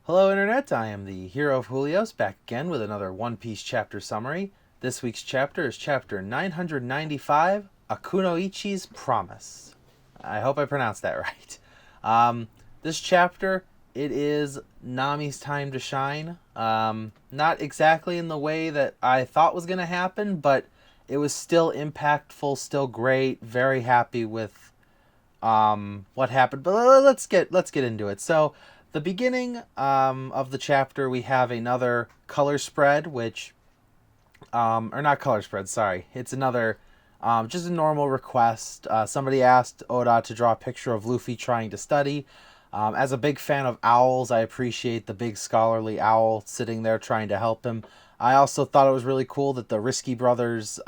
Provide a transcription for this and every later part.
Hello Internet, I am the hero of Julios, back again with another One Piece chapter summary. This week's chapter is chapter 995, Akunoichi's Promise. I hope I pronounced that right. This chapter, it is Nami's time to shine. Not exactly in the way that I thought was going to happen, but it was still impactful, still great, very happy with what happened. But let's get into it. So the beginning of the chapter, we have another color spread, which or not color spread. Sorry, it's another just a normal request. Somebody asked Oda to draw a picture of Luffy trying to study. As a big fan of owls, I appreciate the big scholarly owl sitting there trying to help him. I also thought it was really cool that the Risky Brothers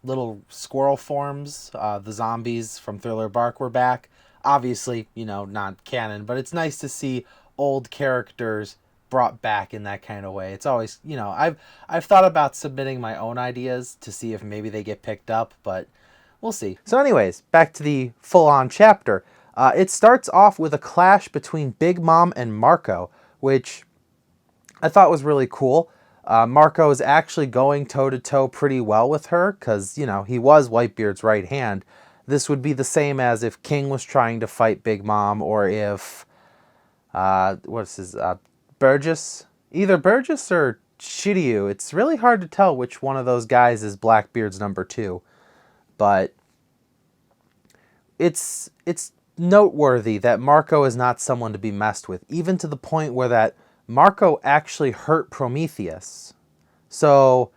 little squirrel forms, the zombies from Thriller Bark, were back. Obviously, not canon, but it's nice to see old characters brought back in that kind of way. It's always, I've thought about submitting my own ideas to see if maybe they get picked up, but we'll see. So anyways, back to the full-on chapter. It starts off with a clash between Big Mom and Marco, which I thought was really cool. Marco is actually going toe-to-toe pretty well with her because, he was Whitebeard's right hand. This would be the same as if King was trying to fight Big Mom, or if, what's his, Burgess? Either Burgess or Shiryu. It's really hard to tell which one of those guys is Blackbeard's number two. But it's noteworthy that Marco is not someone to be messed with, even to the point where that Marco actually hurt Prometheus. So,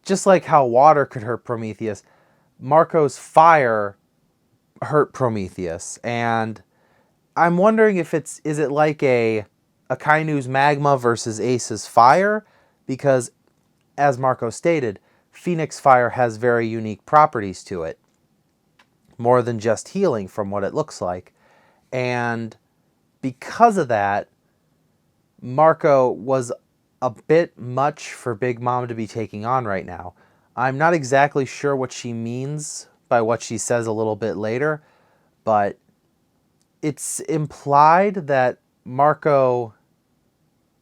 just like how water could hurt Prometheus, Marco's fire hurt Prometheus. And I'm wondering if is it like a Akainu's magma versus Ace's fire? Because, as Marco stated, Phoenix fire has very unique properties to it. More than just healing from what it looks like. And because of that, Marco was a bit much for Big Mom to be taking on right now. I'm not exactly sure what she means by what she says a little bit later, but it's implied that Marco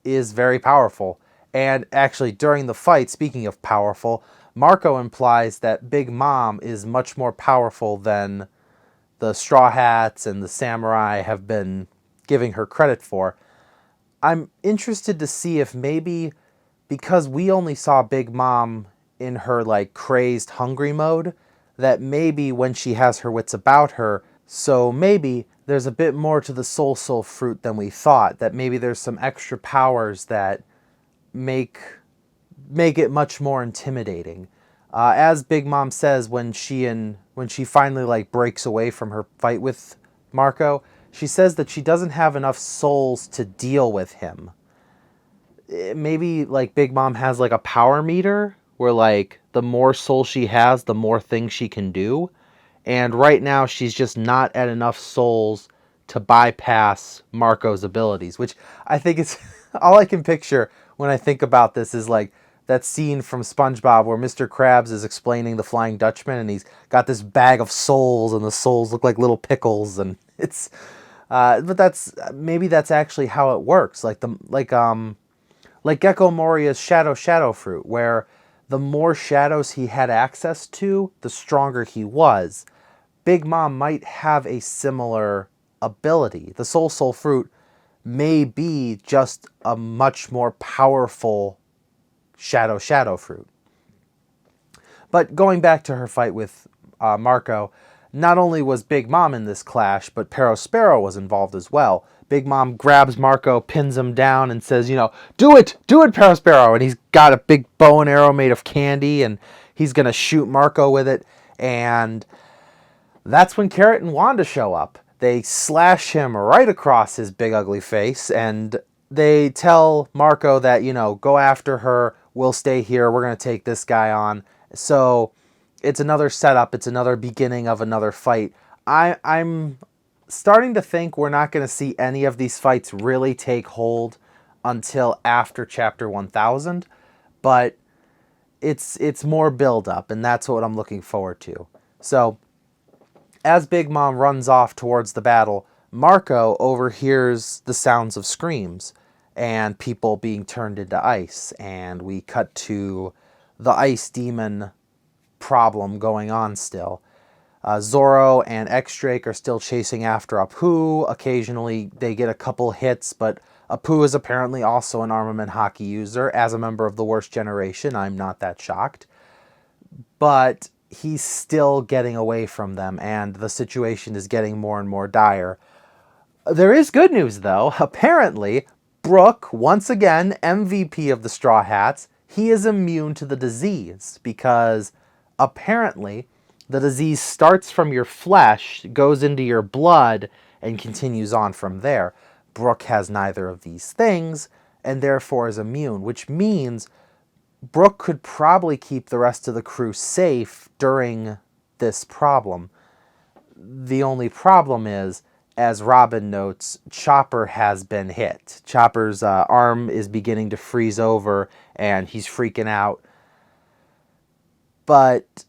is very powerful. And actually, during the fight, speaking of powerful, Marco implies that Big Mom is much more powerful than the Straw Hats and the Samurai have been giving her credit for. I'm interested to see if maybe, because we only saw Big Mom in her crazed hungry mode, that maybe when she has her wits about her, so maybe there's a bit more to the Soul Fruit than we thought, that maybe there's some extra powers that make it much more intimidating. As Big Mom says when she finally breaks away from her fight with Marco, she says that she doesn't have enough souls to deal with him. Maybe Big Mom has a power meter where the more souls she has, the more things she can do. And right now she's just not at enough souls to bypass Marco's abilities, which I think it's all I can picture when I think about this is that scene from SpongeBob where Mr. Krabs is explaining the Flying Dutchman and he's got this bag of souls and the souls look like little pickles, and it's but that's actually how it works. Like Gecko Moria's shadow fruit, where the more shadows he had access to, the stronger he was. Big Mom might have a similar ability. The Soul fruit may be just a much more powerful shadow fruit. But going back to her fight with Marco, not only was Big Mom in this clash, but Perispero was involved as well. Big Mom grabs Marco, pins him down, and says, do it, Perispero. And he's got a big bow and arrow made of candy, and he's going to shoot Marco with it. And that's when Carrot and Wanda show up. They slash him right across his big ugly face, and they tell Marco that, go after her, we'll stay here, we're going to take this guy on. So it's another setup, it's another beginning of another fight. I'm starting to think we're not going to see any of these fights really take hold until after chapter 1000, but it's more build up, and that's what I'm looking forward to. So as Big Mom runs off towards the battle, Marco overhears the sounds of screams. and people being turned into ice. And we cut to the ice demon problem going on still. Zoro and X-Drake are still chasing after Apu. Occasionally they get a couple hits, but Apu is apparently also an armament hockey user. As a member of the worst generation, I'm not that shocked. But he's still getting away from them, and the situation is getting more and more dire. There is good news, though. Apparently, Brook, once again MVP of the Straw Hats, he is immune to the disease, because apparently the disease starts from your flesh, goes into your blood, and continues on from there. Brook has neither of these things, and therefore is immune, which means Brook could probably keep the rest of the crew safe during this problem. The only problem is, as Robin notes, Chopper has been hit. Chopper's arm is beginning to freeze over, and he's freaking out. But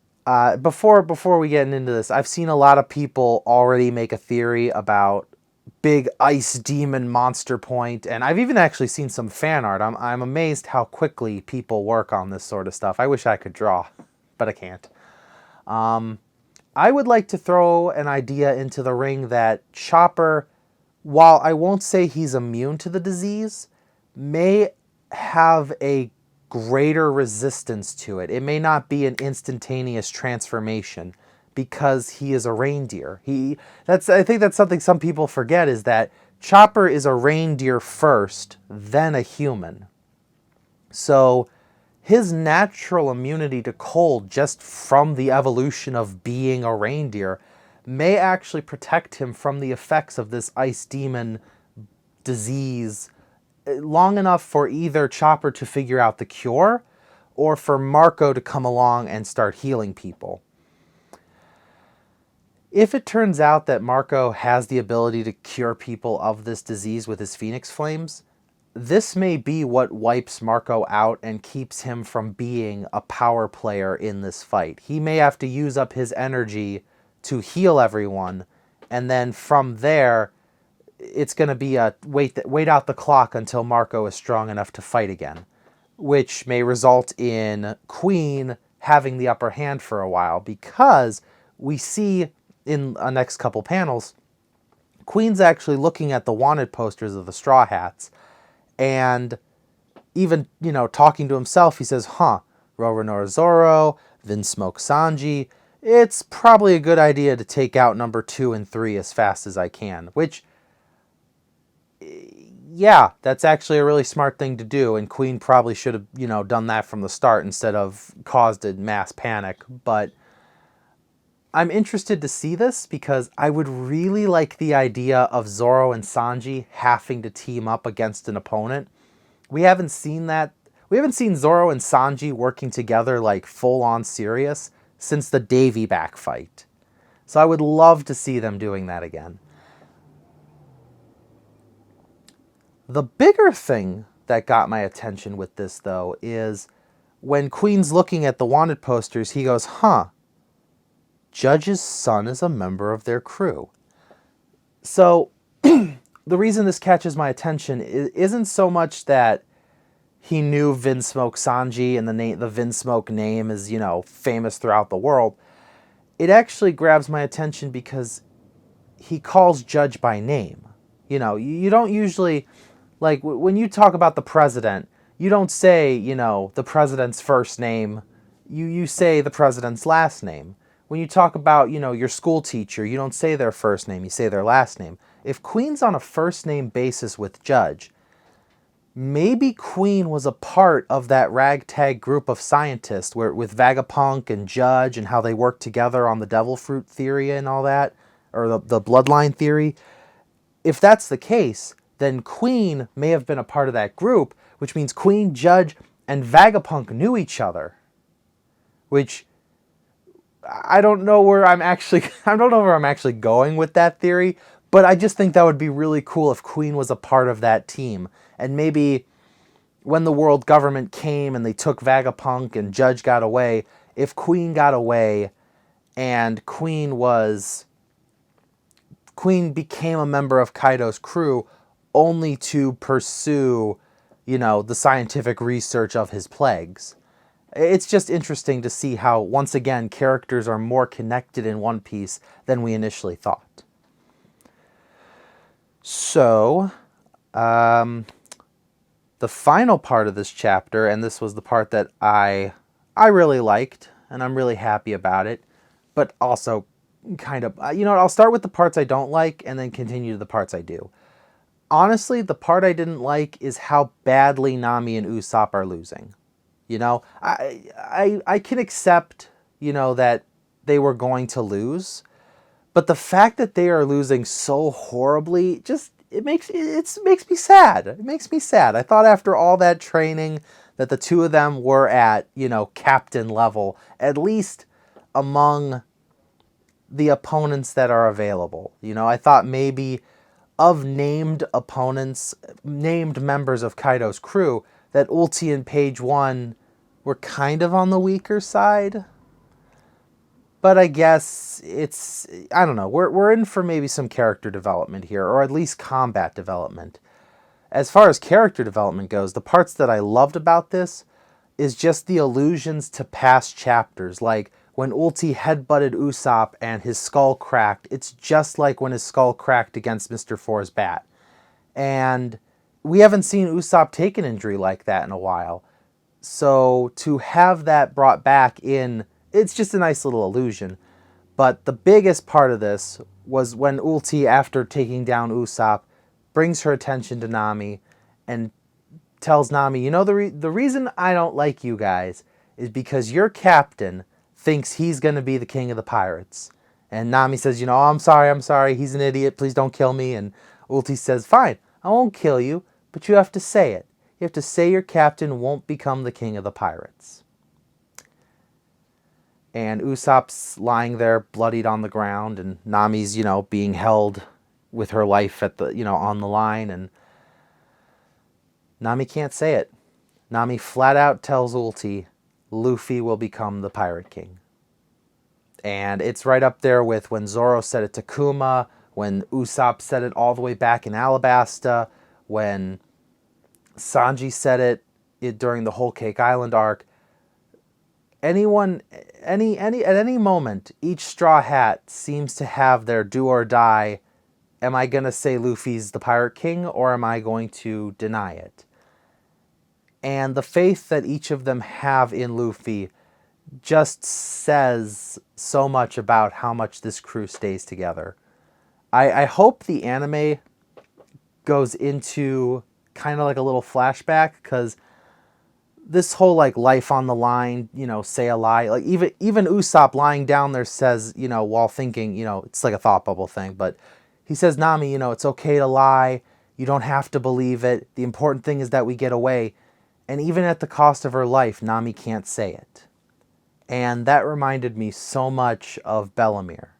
before we get into this, I've seen a lot of people already make a theory about big ice demon monster point, and I've even actually seen some fan art. I'm amazed how quickly people work on this sort of stuff. I wish I could draw, but I can't. I would like to throw an idea into the ring that Chopper, while I won't say he's immune to the disease, may have a greater resistance to it. It may not be an instantaneous transformation because he is a reindeer. I think that's something some people forget, is that Chopper is a reindeer first, then a human. So his natural immunity to cold, just from the evolution of being a reindeer, may actually protect him from the effects of this ice demon disease long enough for either Chopper to figure out the cure or for Marco to come along and start healing people. If it turns out that Marco has the ability to cure people of this disease with his Phoenix Flames, this may be what wipes Marco out and keeps him from being a power player in this fight. He may have to use up his energy to heal everyone, and then from there, it's going to be a wait out the clock until Marco is strong enough to fight again, which may result in Queen having the upper hand for a while, because we see in the next couple panels, Queen's actually looking at the wanted posters of the Straw Hats, and even, talking to himself, he says, Roronoa Zoro, Vinsmoke Sanji, it's probably a good idea to take out number 2 and 3 as fast as I can, which, yeah, that's actually a really smart thing to do, and Queen probably should have, done that from the start instead of caused a mass panic. But I'm interested to see this because I would really like the idea of Zoro and Sanji having to team up against an opponent. We haven't seen that. We haven't seen Zoro and Sanji working together like full-on serious since the Davy back fight. So I would love to see them doing that again. The bigger thing that got my attention with this, though, is when Queen's looking at the wanted posters, he goes, Judge's son is a member of their crew. So the reason this catches my attention isn't so much that he knew Vinsmoke Sanji and the Vinsmoke name is, famous throughout the world. It actually grabs my attention because he calls Judge by name. You don't usually, like when you talk about the president, you don't say, the president's first name. You say the president's last name. When you talk about, your school teacher, you don't say their first name, you say their last name. If Queen's on a first name basis with Judge, maybe Queen was a part of that ragtag group of scientists with Vegapunk and Judge and how they worked together on the Devil Fruit theory and all that, or the bloodline theory. If that's the case, then Queen may have been a part of that group, which means Queen, Judge, and Vegapunk knew each other, which I don't know where I'm actually going with that theory, but I just think that would be really cool if Queen was a part of that team. And maybe when the world government came and they took Vegapunk and Judge got away, if Queen got away and Queen became a member of Kaido's crew, only to pursue, the scientific research of his plagues. It's just interesting to see how, once again, characters are more connected in One Piece than we initially thought. So, the final part of this chapter, and this was the part that I really liked, and I'm really happy about it, but also kind of, I'll start with the parts I don't like and then continue to the parts I do. Honestly, the part I didn't like is how badly Nami and Usopp are losing. I can accept, that they were going to lose, but the fact that they are losing so horribly, it makes me sad. It makes me sad. I thought after all that training that the two of them were at, captain level, at least among the opponents that are available. I thought maybe of named opponents, named members of Kaido's crew, that Ulti and Page One were kind of on the weaker side. But I guess I don't know, we're in for maybe some character development here, or at least combat development. As far as character development goes, the parts that I loved about this is just the allusions to past chapters, like when Ulti headbutted Usopp and his skull cracked. It's just like when his skull cracked against Mr. Four's bat. And we haven't seen Usopp take an injury like that in a while. So to have that brought back in, it's just a nice little allusion. But the biggest part of this was when Ulti, after taking down Usopp, brings her attention to Nami and tells Nami, the reason I don't like you guys is because your captain thinks he's going to be the king of the pirates. And Nami says, oh, I'm sorry, he's an idiot, please don't kill me. And Ulti says, fine, I won't kill you, but you have to say it. You have to say your captain won't become the king of the pirates. And Usopp's lying there bloodied on the ground, and Nami's, being held with her life at the, on the line, and Nami can't say it. Nami flat out tells Ulti, Luffy will become the Pirate King. And it's right up there with when Zoro said it to Kuma, when Usopp said it all the way back in Alabasta, when Sanji said it during the Whole Cake Island arc. At any moment, each Straw Hat seems to have their do or die. Am I going to say Luffy's the Pirate King, or am I going to deny it? And the faith that each of them have in Luffy just says so much about how much this crew stays together. I hope the anime goes into kind of like a little flashback, because this whole life on the line, say a lie, like even Usopp lying down there says, while thinking, it's like a thought bubble thing, but he says, Nami, it's okay to lie. You don't have to believe it. The important thing is that we get away. And even at the cost of her life, Nami can't say it. And that reminded me so much of Bellamere.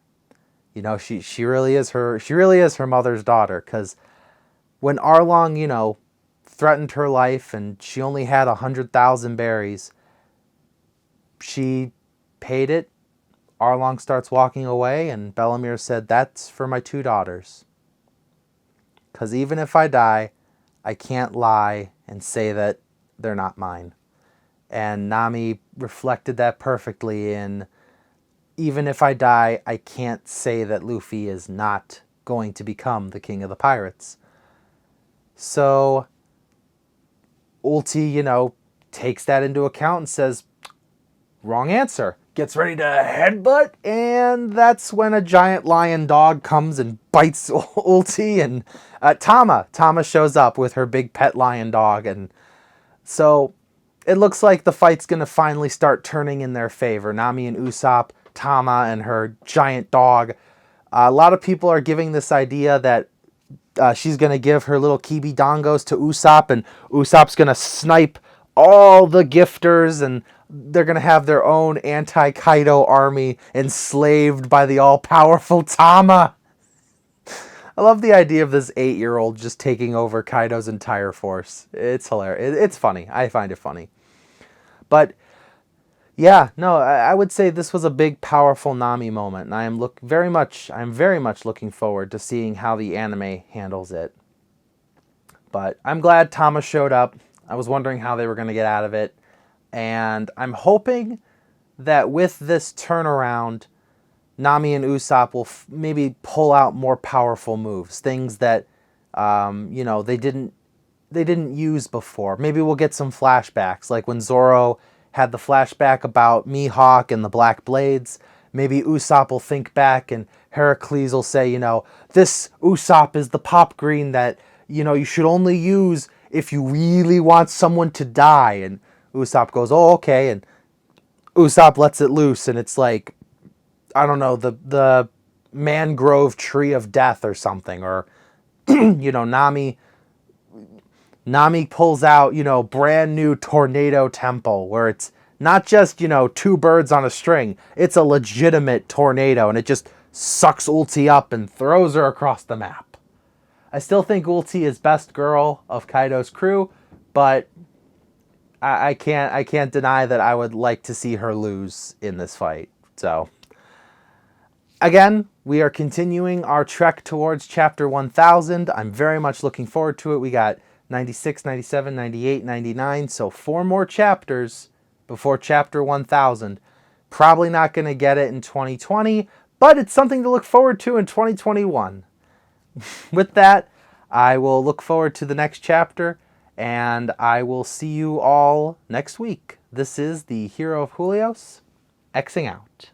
She really is her mother's daughter, because when Arlong, threatened her life and she only had 100,000 berries, she paid it. Arlong starts walking away, and Bellamere said, that's for my two daughters. Because even if I die, I can't lie and say that they're not mine. And Nami reflected that perfectly in, even if I die, I can't say that Luffy is not going to become the king of the pirates. So Ulti, takes that into account and says, wrong answer. Gets ready to headbutt, and that's when a giant lion dog comes and bites Ulti, and Tama shows up with her big pet lion dog, and so it looks like the fight's going to finally start turning in their favor. Nami and Usopp, Tama and her giant dog. A lot of people are giving this idea that she's going to give her little Kibi Dongos to Usopp, and Usopp's going to snipe all the gifters, and they're going to have their own anti-Kaido army enslaved by the all-powerful Tama. I love the idea of this 8-year-old just taking over Kaido's entire force. It's hilarious. It's funny. I find it funny. But yeah, no, I would say this was a big, powerful Nami moment, and I am very much looking forward to seeing how the anime handles it. But I'm glad Tama showed up. I was wondering how they were going to get out of it. And I'm hoping that with this turnaround, Nami and Usopp will maybe pull out more powerful moves, things that they didn't use before. Maybe we'll get some flashbacks, like when Zoro had the flashback about Mihawk and the Black Blades. Maybe Usopp will think back and Heracles will say, this Usopp is the pop green that, you should only use if you really want someone to die. And Usopp goes, oh, okay. And Usopp lets it loose, and it's like, I don't know, the mangrove tree of death or something. Or, Nami pulls out, brand new tornado temple where it's not just, two birds on a string. It's a legitimate tornado, and it just sucks Ulti up and throws her across the map. I still think Ulti is best girl of Kaido's crew, but I can't deny that I would like to see her lose in this fight. So, again, we are continuing our trek towards Chapter 1000. I'm very much looking forward to it. We got 96, 97, 98, 99, so 4 more chapters before Chapter 1000. Probably not going to get it in 2020, but it's something to look forward to in 2021. With that, I will look forward to the next chapter, and I will see you all next week. This is the Hero of Julios, Xing out.